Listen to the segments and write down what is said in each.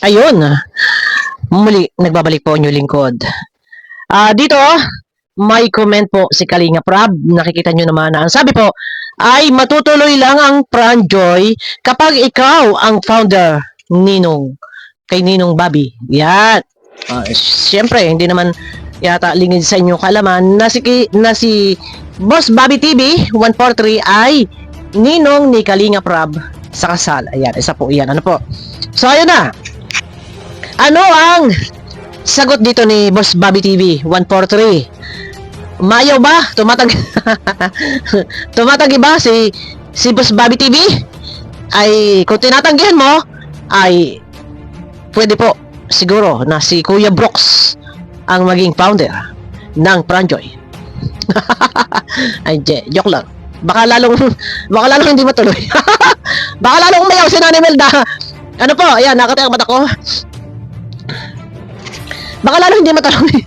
Ayun, muli, nagbabalik po ang inyong lingkod. Dito, may comment po si Kalinga Prab. Nakikita nyo naman na ang sabi po, ay matutuloy lang ang Franjoy kapag ikaw ang founder kay Ninong Bobby. Yan. Siyempre, hindi naman yata lingid sa inyong kaalaman na si Boss Bobby TV 143 ay ninong ni Kalinga Prab sa kasal. Ayan, isa po yan. Ano po? So, ayun na. Ano ang sagot dito ni Boss Bobby TV 143? Mayaw ba? Tumatanggi ba si Boss Bobby TV? Ay, kung tinatanggihan mo, ay pwede po siguro na si Kuya Brooks ang maging founder ng Franjoy. Ay, joke lang. Baka lalong hindi matuloy. Baka lalong umayaw si Nanay Melda. Ano po? Ayan, nakatayo ang mata ko. Baka lalo hindi matuloy.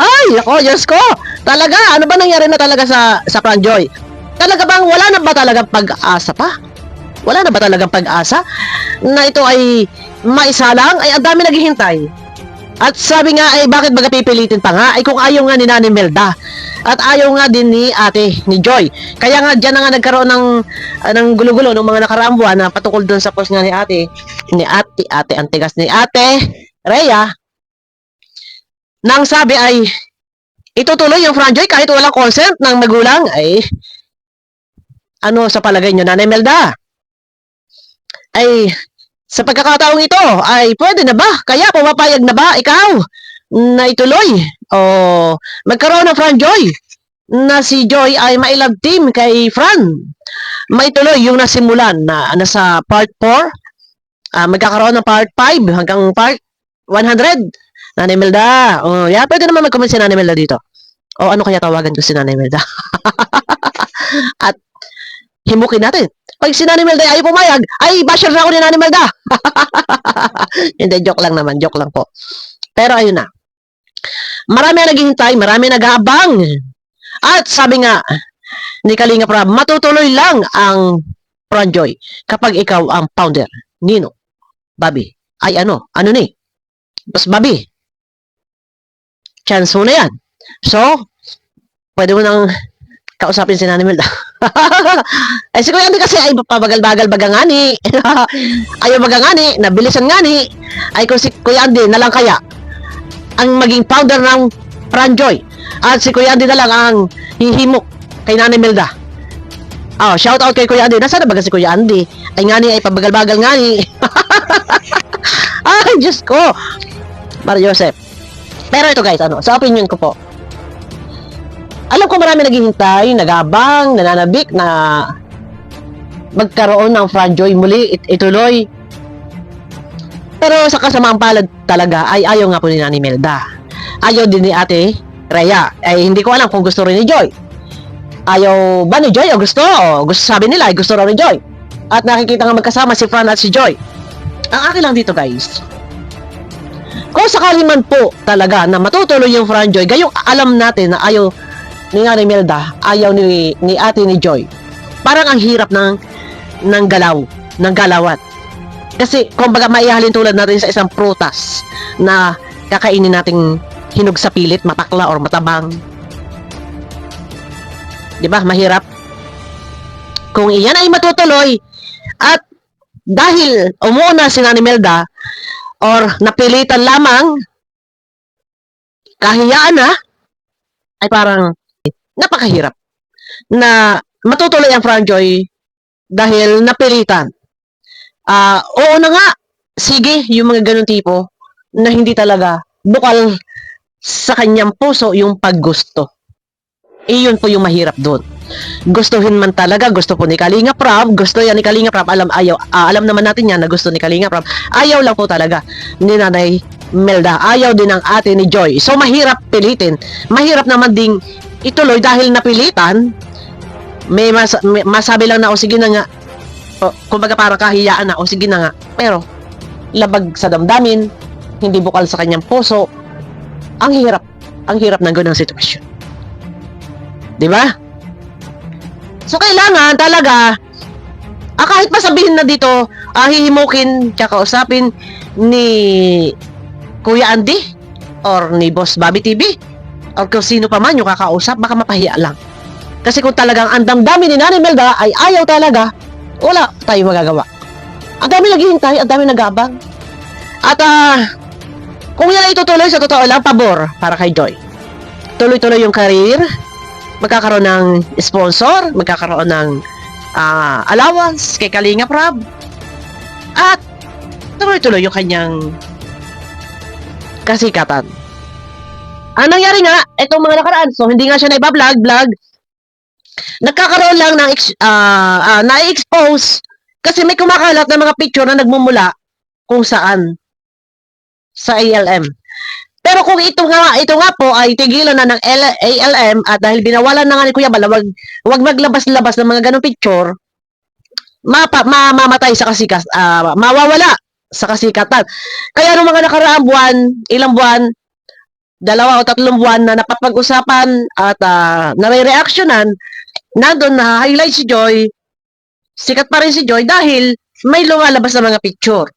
Ay, ako, Diyos ko. Talaga, ano ba nangyari na talaga sa Franjoy? Talaga bang wala na ba talagang pag-asa pa? Wala na ba talagang pag-asa na ito ay maisalang? Ay, ang dami naghihintay. At sabi nga, ay bakit baga pipilitin pa nga? Ay kung ayaw nga ni Nanay Melda. At ayaw nga din ni ni Joy. Kaya nga dyan na nga nagkaroon ng gulo-gulo ng mga nakaraang buwan na patukol dun sa post nga ni Antigas ni Ate Rhea. Nang sabi ay itutuloy yung Franjoy kahit walang consent ng magulang. Ay ano sa palagay nyo, Nanay Melda? Ay sa pagkakataong ito, ay pwede na ba? Kaya pumapayag na ba ikaw na ituloy o magkaroon ng Franjoy na si Joy ay mailove team kay Fran? Maituloy yung nasimulan na nasa part 4, magkakaroon ng part 5 hanggang part 100. Nanay Melda, pwede naman mag-comment si Nanay Melda dito. O ano kaya tawagan ko si Nanay Melda? At himukin natin. Pag si Nanay Melda ay pumayag, ay basher na ako ni Nanay Melda. Hindi, joke lang naman. Joke lang po. Pero ayun na. Marami ang naghihintay, marami nag-aabang. At sabi nga ni Kalinga Prab, matutuloy lang ang Franjoy kapag ikaw ang founder. Nino, Bobby, ay ano ni? Boss Bobby, chance mo na yan. So, pwede mo nang kausapin si Nanay Melda. Ay, si Kuya Andy kasi ay pabagal-bagal bagangani. Ayaw bagangani, nabilisan ngani. Ay, kung si Kuya Andy na lang kaya ang maging founder ng Franjoy. At si Kuya Andy na lang ang hihimok kay Nanay Melda. Shout out kay Kuya Andy. Nasaan na ba si Kuya Andy? Ay ngani, ay pabagal-bagal ngani. Ay, Diyos ko. Mario Joseph. Pero ito guys, sa opinion ko po, alam ko marami naghihintay, nagabang, nananabik na magkaroon ng Franjoy muli, ituloy. Pero sa kasamaang palad talaga ay ayaw nga po ni Nanay Melda. Ayaw din ni Ate Rhea. Ay hindi ko alam kung gusto rin ni Joy. Ayaw ba ni Joy o gusto? Gusto sabi nila ay gusto raw ni Joy. At nakikita nga magkasama si Fran at si Joy. Ang akin lang dito guys, kung sakali man po talaga na matutuloy yung Franjoy, gayong alam natin na ayaw ni Nanay Melda, ayaw ni Ate ni Joy. Parang ang hirap ng galawat. Kasi kumbaga maihalin tulad natin sa isang prutas na kakainin nating hinog sa pilit, matakla or matabang. 'Di ba? Mahirap. Kung iyan ay matutuloy at dahil umuuna si Nanay Melda or napilitan lamang, kahiyaan na, ay parang napakahirap na matutuloy ang Franjoy dahil napilitan. Oo na nga, sige, yung mga ganun tipo na hindi talaga bukal sa kanyang puso yung paggusto. Iyon po yung mahirap doon. Gustuhin man talaga, gusto po ni Kalinga Prab, gusto yan ni Kalinga Prab, alam naman natin yan na gusto ni Kalinga Prab, ayaw lang po talaga ni Nanay Melda, ayaw din ng ate ni Joy. So mahirap pilitin, mahirap naman ding ituloy dahil napilitan. May masabi lang na sige na nga, kumbaga parang kahiyaan na, sige na nga, pero labag sa damdamin, hindi bukal sa kanyang puso. Ang hirap ng ganung sitwasyon, di ba? So kailangan talaga Kahit pa sabihin na dito, hihimukin, kakausapin ni Kuya Andy or ni Boss Bobby TV or kung sino pa man yung kakausap, baka mapahiya lang. Kasi kung talagang andang dami ni Nanay Melda ay ayaw talaga, wala tayong magagawa. Ang dami naghihintay, ang dami nag-aabang. At kung yan ay itutuloy, sa totoo lang, pabor para kay Joy. Tuloy-tuloy yung career, magkakaroon ng sponsor, magkakaroon ng allowance kay Kalinga Prab, at tuloy-tuloy yung kanyang kasikatan. Ang nangyari nga, itong mga nakaraan, so hindi nga siya naiba-vlog, nagkakaroon lang ng na-expose kasi may kumakalat na mga picture na nagmumula kung saan sa ALM. Pero kung ito nga po ay tigilan na ng ALM at dahil binawalan na nga ni Kuya Bal, wag maglabas-labas ng mga ganong picture, mamamatay sa kasikas, mawawala sa kasikatan. Kaya nung mga nakaraang buwan, ilang buwan, 2 o 3 buwan na napapag-usapan at nare-reactionan, nandun na highlight si Joy, sikat pa rin si Joy dahil may lumalabas na mga picture.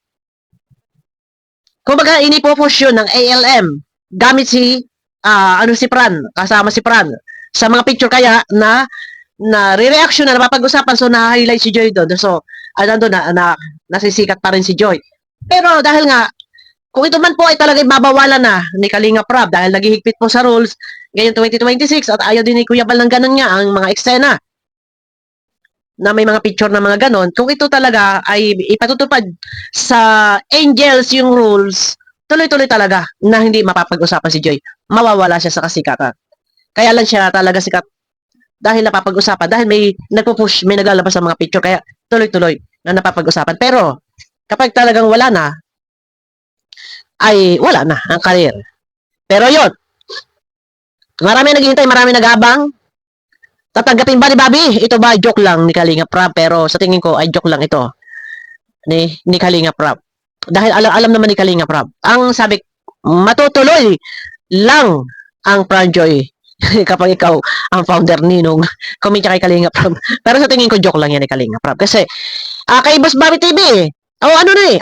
Kumbaga, inipopost yun ng ALM gamit si Fran, kasama si Fran sa mga picture kaya na re-reaction na napapag-usapan, so na-highlight si Joy doon. So, nandun na nasisikat pa rin si Joy. Pero dahil nga, kung ito man po ay talagang babawalan na ni Kalinga Prab dahil naghihigpit po sa rules ngayon 2026 at ayaw din ni Kuya Bal ng ganun nga ang mga eksena na may mga picture na mga ganon, kung ito talaga ay ipatutupad sa Angels yung rules, tuloy-tuloy talaga na hindi mapapag-usapan si Joy. Mawawala siya sa kasikatan. Kaya lang siya talaga sikat dahil napapag-usapan, dahil may nagpo-push, may naglalabas ng mga picture, kaya tuloy-tuloy na napapag-usapan. Pero, kapag talagang wala na, ay wala na ang career. Pero yon, marami naghihintay, marami nag-abang. Tatanggapin ba ni Bobby? Ito ba joke lang ni Kalinga Prab? Pero sa tingin ko ay joke lang ito ni Kalinga Prab. Dahil alam naman ni Kalinga Prab. Ang sabi, matutuloy lang ang Franjoy kapag ikaw ang founder ninong komensya kay Kalinga Prab. Pero sa tingin ko joke lang yan ni Kalinga Prab. Kasi kay Boss Bobby TV, ano ni?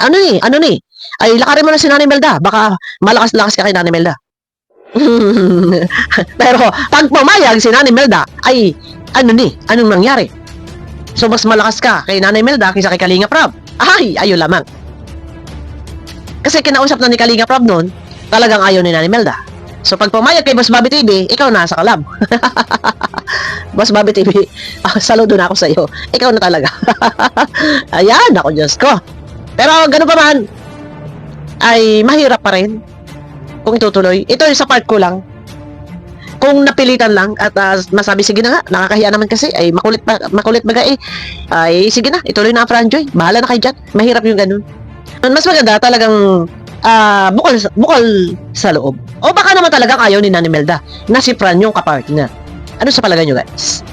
Ay, lakarin mo na si Nanay Melda. Baka malakas-lakas ka kay Nanay Melda. Pero, pag pumayag si Nanay Melda, ay, anong nangyari? So, mas malakas ka kay Nanay Melda kaysa kay Kalinga Prab. Ay, ayaw lamang. Kasi kinausap na ni Kalinga Prab noon, talagang ayaw ni Nanay Melda. So, pag pumayag kay Boss Bobby TV, ikaw na sa kalab. Boss Bobby TV, saludo na ako sa iyo. Ikaw na talaga. Ayan, ako Diyos ko. Pero, ganun pa man, ay mahirap pa rin kung itutuloy. Ito sa part ko lang. Kung napilitan lang at masabi, sige na nga, nakakahiya naman kasi, ay makulit baga ay sige na, ituloy na ang Franjoy. Bahala na kayo dyan. Mahirap yung ganun. Mas maganda talagang bukal sa loob. O baka naman talagang ayaw ni Nanay Melda na si Fran yung kapartner. Ano sa palagay nyo, guys?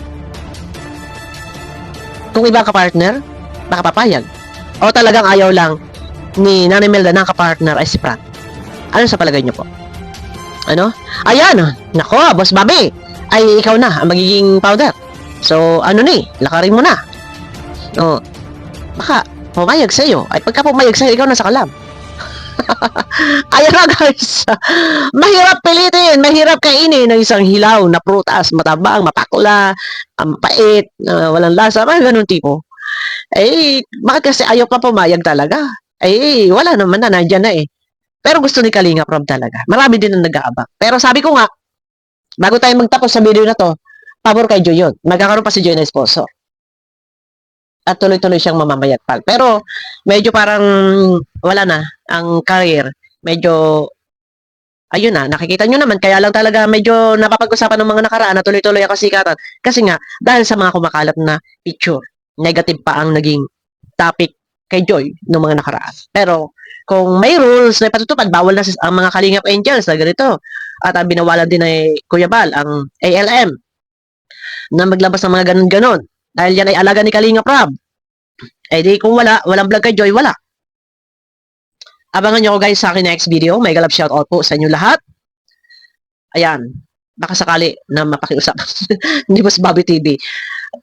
Kung ibang kapartner, baka papayag. O talagang ayaw lang ni Nanay Melda na kapartner ay si Fran. Ano sa palagay nyo po? Ano? Ayan, nako, Boss Bobby, ay ikaw na ang magiging founder. So, lakarin mo na. O, baka pumayag sa'yo. Ay, pagka pumayag sa'yo, ikaw na sa kalab. Ayan na, guys. Mahirap pilitin, mahirap kainin ng isang hilaw na prutas, matabang, mapakla, mapait, walang lasa, mga ganun tipo. Eh, bakit kasi ayaw pa pumayag talaga? Eh, wala naman na, nandyan na eh. Pero gusto ni Kalinga Prab talaga. Marami din ang nag-aabang. Pero sabi ko nga, bago tayo magtapos sa video na to, pabor kay Joy yun. Magkakaroon pa si Joy na sponsor. At tuloy-tuloy siyang mamamayagpag. Pero, medyo parang wala na ang career. Medyo, ayun na, nakikita nyo naman. Kaya lang talaga medyo napapag-usapan ng mga nakaraan na tuloy-tuloy ang kasikatan. Kasi nga, dahil sa mga kumakalat na picture, negative pa ang naging topic kay Joy ng mga nakaraan. Pero, kung may rules na ipatutupad, bawal na ang mga Kalingap Angels na ganito. At binawalan din ay Kuya Bal, ang ALM, na maglabas ng mga ganon-ganon. Dahil yan ay alaga ni Kalinga Prab. Eh di kung walang vlog kay Joy, wala. Abangan nyo ako guys sa akin next video. May galap shoutout po sa inyo lahat. Ayan. Baka sakali na mapakiusap ni Boss Bobby TV.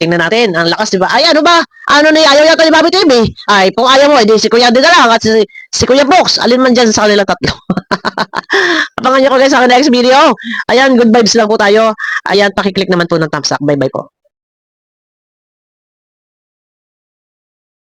Tingnan natin, ang lakas, di ba? Ay, ano ba? Ano na ayaw yata ni Bobby TV? Ay, kung ayaw mo, edi si Kuya Adi na lang at si Kuya Box. Alin man dyan sa kanilang tatlo. Abangan niyo ko guys sa akin next video. Ayan, good vibes lang po tayo. Ayan, pakiclick naman po ng thumbs up. Bye-bye po.